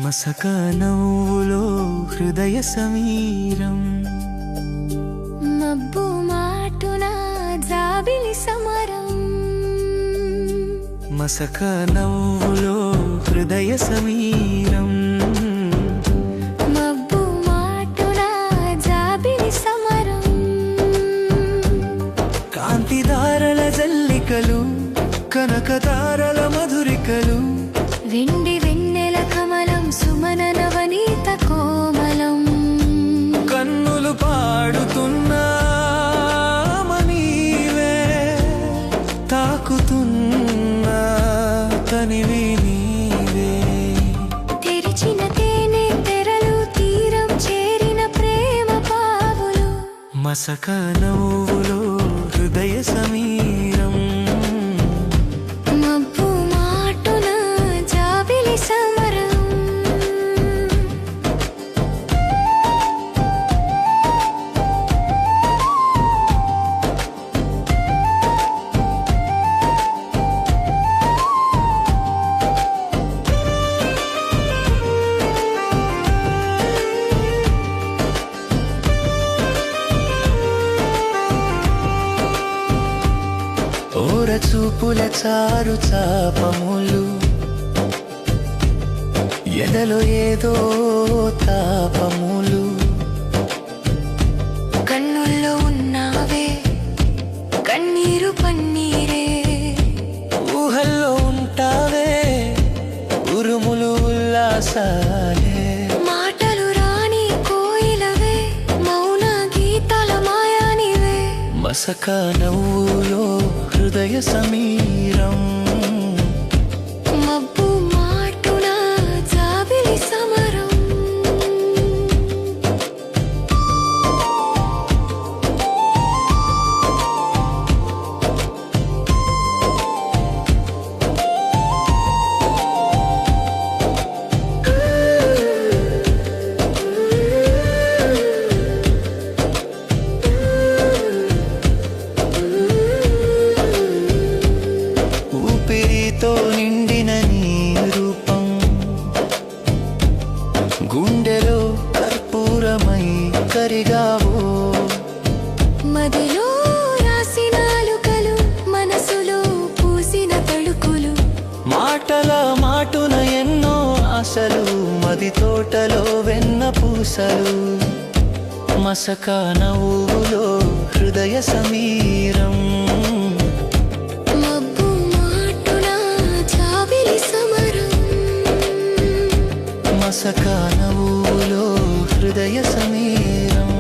మసక నవ్వులో హృదయ సమీరం, మబ్బు మాటున జాబిలి సమరం. మసక నవ్వులో హృదయ సమీరం, మబ్బు మాటున జాబిలి సమరం. కాంతిదారల జల్లికలు, కనకతారల మధురికలు, వెండి వెన్నెల కమలం, సుమన నవనీత కోమలం. కన్నులు పాడుతున్నా మనీవే, తాకుతున్నా తనివి నీవే. తెరిచిన తేనె తెరలు, తీరం చేరిన ప్రేమ పావులు. మసక నవ్వులో హృదయ సమీరం, మబ్బు మాటున జాబిలి సమరం. ఓర చూపుల చారు చాపములు, ఎదలో ఏదో తాపములు. కన్నుల్లో ఉన్నావే కన్నీరు పన్నీరే, ఊహల్లో ఉంటావే ఉరుములు ఉల్లాసాలే. మాటలు రాని కోయిలవే, మౌన గీతాల మాయానివే. మసక నవ్వులో హృదయ సమీరం, మబ్బు మాటున జాబిలి సమరం. ఊపిరితో నిండిన నీ రూపం, గుండెలో కర్పూరమై కరిగావో. మదిలో రాసిన అలుకలు, మనసులో పూసిన తళుకులు. మాటల మాటున ఎన్నో ఆశలు, మది తోటలో వెన్న పూసలు. మసక నవ్వులో హృదయ సమీరం, మబ్బు మాటున జాబిలి సమరం. మసక నవ్వులో హృదయ సమీరం.